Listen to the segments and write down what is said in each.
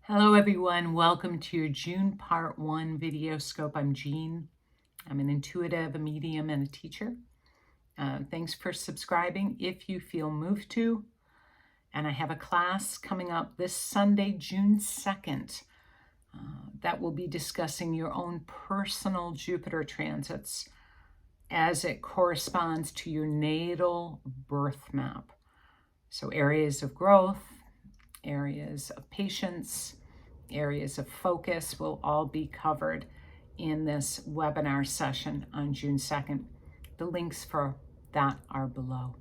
Hello everyone, welcome to your June Part 1 video scope. I'm Jean. I'm an intuitive, a medium, and a teacher. Thanks for subscribing if you feel moved to. And I have a class coming up this Sunday, June 2nd, that will be discussing your own personal Jupiter transits as it corresponds to your natal birth map. So areas of growth, areas of patience, areas of focus will all be covered in this webinar session on June 2nd. The links for that are below.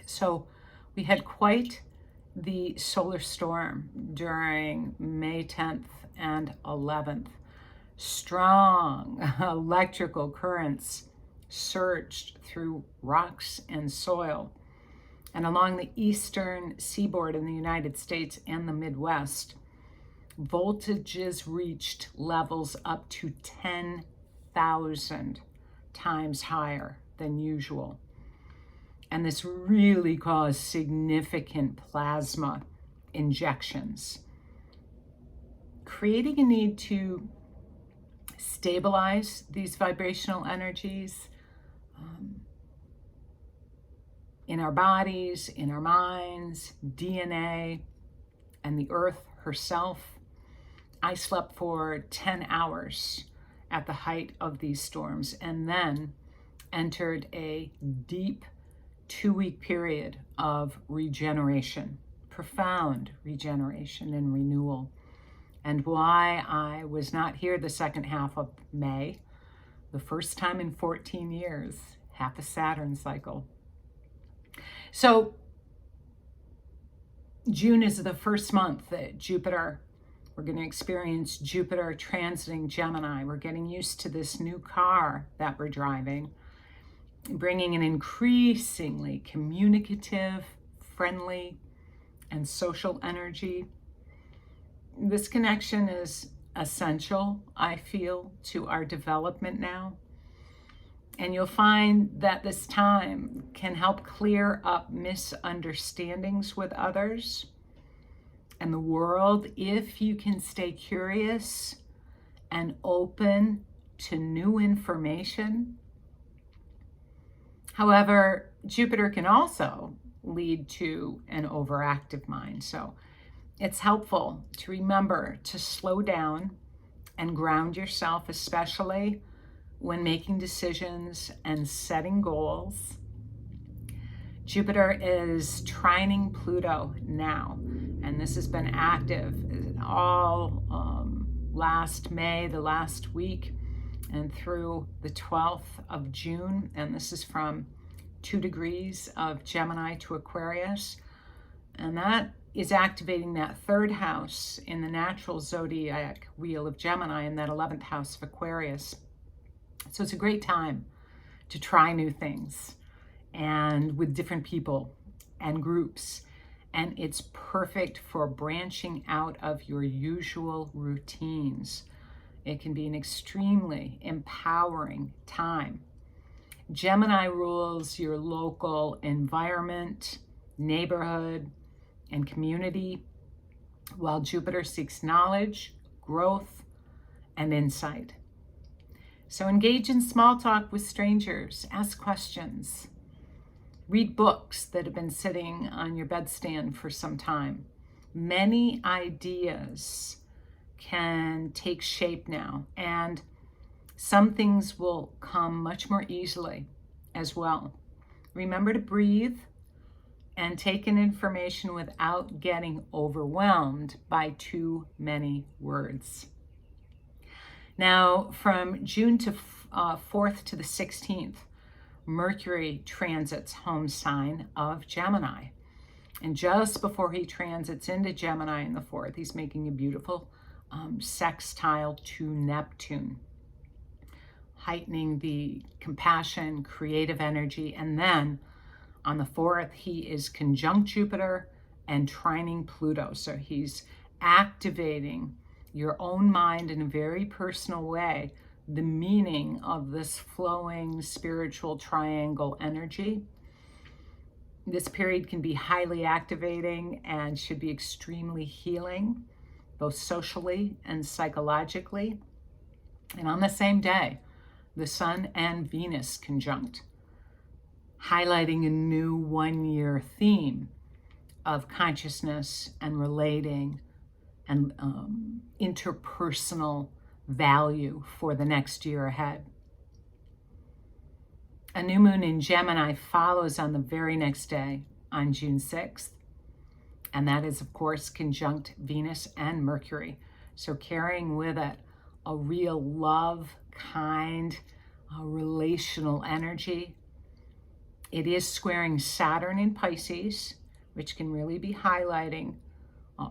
So we had quite the solar storm during May 10th and 11th. Strong electrical currents surged through rocks and soil. And along the eastern seaboard in the United States and the Midwest, voltages reached levels up to 10,000 times higher than usual. And this really caused significant plasma injections, creating a need to stabilize these vibrational energies in our bodies, in our minds, DNA, and the earth herself. I slept for 10 hours at the height of these storms and then entered a deep 2-week period of regeneration, profound regeneration and renewal. And why I was not here the second half of May, the first time in 14 years, half a Saturn cycle. So June is the first month that we're going to experience Jupiter transiting Gemini. We're getting used to this new car that we're driving, bringing an increasingly communicative, friendly, and social energy. This connection is essential, I feel, to our development now. And you'll find that this time can help clear up misunderstandings with others and the world if you can stay curious and open to new information. However, Jupiter can also lead to an overactive mind. So it's helpful to remember to slow down and ground yourself, especially when making decisions and setting goals. Jupiter is trining Pluto now, and this has been active all last May, the last week, and through the 12th of June. And this is from 2 degrees of Gemini to Aquarius. And that is activating that 3rd house in the natural zodiac wheel of Gemini and that 11th house of Aquarius. So it's a great time to try new things and with different people and groups. And it's perfect for branching out of your usual routines. It can be an extremely empowering time. Gemini rules your local environment, neighborhood, and community, while Jupiter seeks knowledge, growth, and insight. So engage in small talk with strangers, ask questions, read books that have been sitting on your bedstand for some time. Many ideas can take shape now, and some things will come much more easily as well. Remember to breathe and take in information without getting overwhelmed by too many words. Now, from June to 4th to the 16th, Mercury transits home sign of Gemini. And just before he transits into Gemini in the 4th, he's making a beautiful sextile to Neptune, heightening the compassion, creative energy. And then on the 4th, he is conjunct Jupiter and trining Pluto. So he's activating your own mind in a very personal way, the meaning of this flowing spiritual triangle energy. This period can be highly activating and should be extremely healing. both socially and psychologically. And on the same day, the Sun and Venus conjunct, highlighting a new one-year theme of consciousness and relating and interpersonal value for the next year ahead. A new moon in Gemini follows on the very next day, on June 6th, and that is, of course, conjunct Venus and Mercury. So carrying with it a real love, kind, relational energy. It is squaring Saturn in Pisces, which can really be highlighting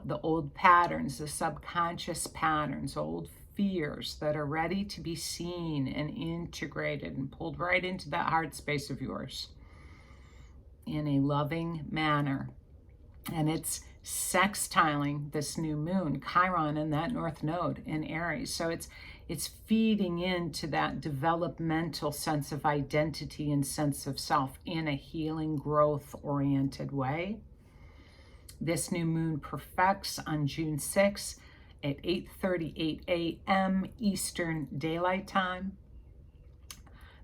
the old patterns, the subconscious patterns, old fears that are ready to be seen and integrated and pulled right into that heart space of yours in a loving manner. And it's sextiling this new moon, Chiron, and that North Node in Aries. So it's feeding into that developmental sense of identity and sense of self in a healing, growth-oriented way. This new moon perfects on June 6th at 8:38 a.m. Eastern Daylight Time.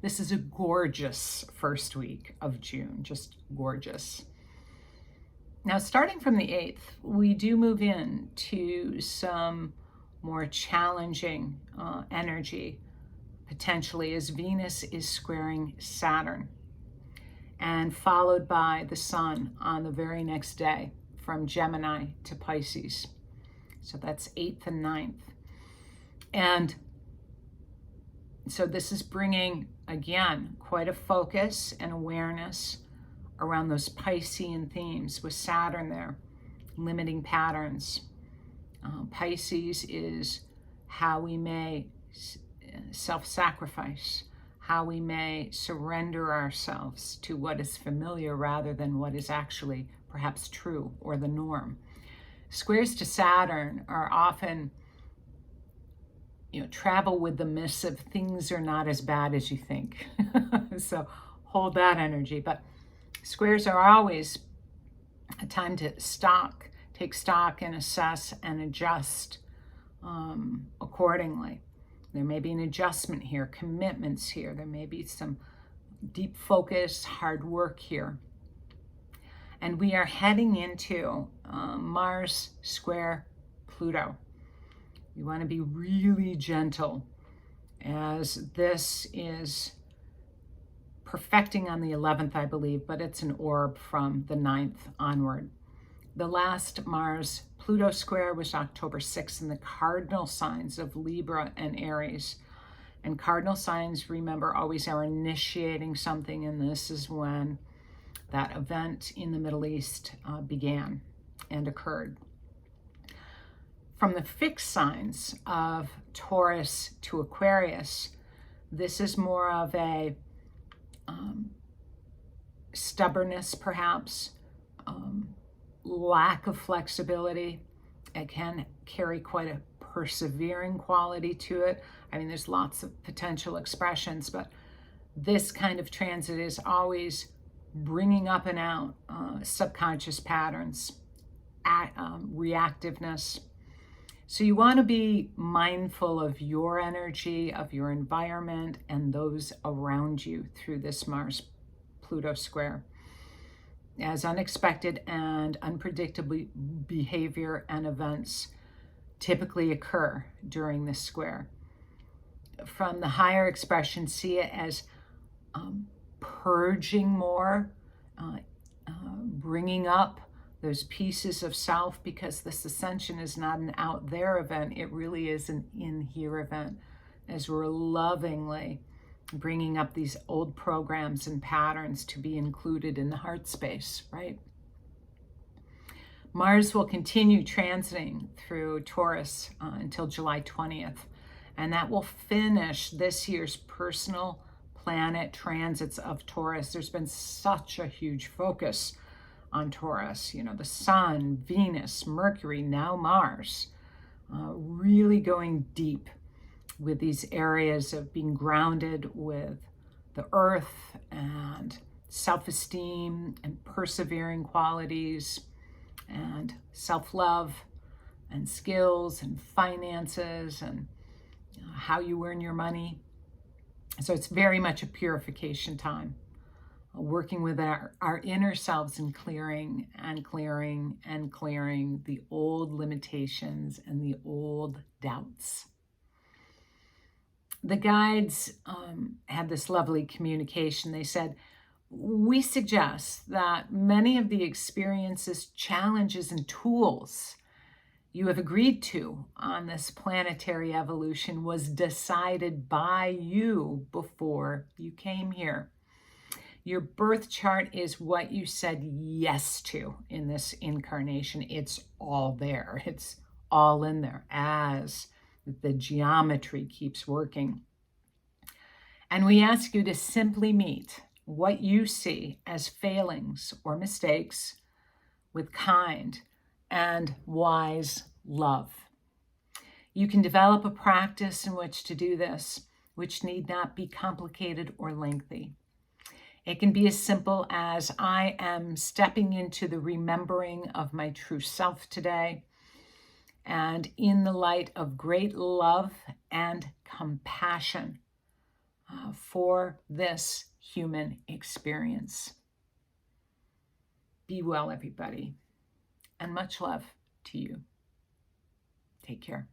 This is a gorgeous first week of June, just gorgeous. Now, starting from the 8th, we do move into some more challenging energy, potentially, as Venus is squaring Saturn, and followed by the Sun on the very next day from Gemini to Pisces. So that's 8th and 9th. And so this is bringing, again, quite a focus and awareness around those Piscean themes with Saturn there, limiting patterns. Pisces is how we may self-sacrifice, how we may surrender ourselves to what is familiar rather than what is actually perhaps true or the norm. Squares to Saturn are often, travel with the missive, things are not as bad as you think. So hold that energy. But squares are always a time to take stock and assess and adjust accordingly. There may be an adjustment here, commitments here. There may be some deep focus, hard work here. And we are heading into Mars square Pluto. You want to be really gentle as this is perfecting on the 11th, I believe, but it's an orb from the 9th onward. The last Mars-Pluto square was October 6th in the cardinal signs of Libra and Aries. And cardinal signs, remember, always are initiating something, and this is when that event in the Middle East began and occurred. From the fixed signs of Taurus to Aquarius, this is more of a stubbornness, perhaps, lack of flexibility. It can carry quite a persevering quality to it. I mean, there's lots of potential expressions, but this kind of transit is always bringing up and out subconscious patterns, reactiveness. So you want to be mindful of your energy, of your environment, and those around you through this Mars-Pluto square, as unexpected and unpredictable behavior and events typically occur during this square. From the higher expression, see it as purging more, bringing up those pieces of self, because this ascension is not an out there event, it really is an in here event, as we're lovingly bringing up these old programs and patterns to be included in the heart space, right? Mars will continue transiting through Taurus until July 20th, and that will finish this year's personal planet transits of Taurus. There's been such a huge focus on Taurus, the Sun, Venus, Mercury, now Mars, really going deep with these areas of being grounded with the earth and self-esteem and persevering qualities and self-love and skills and finances and how you earn your money. So it's very much a purification time, working with our inner selves and clearing the old limitations and the old doubts. The guides had this lovely communication. They said, we suggest that many of the experiences, challenges, and tools you have agreed to on this planetary evolution was decided by you before you came here. Your birth chart is what you said yes to in this incarnation. It's all there. It's all in there as the geometry keeps working. And we ask you to simply meet what you see as failings or mistakes with kind and wise love. You can develop a practice in which to do this, which need not be complicated or lengthy. It can be as simple as, I am stepping into the remembering of my true self today, and in the light of great love and compassion for this human experience. Be well, everybody, and much love to you. Take care.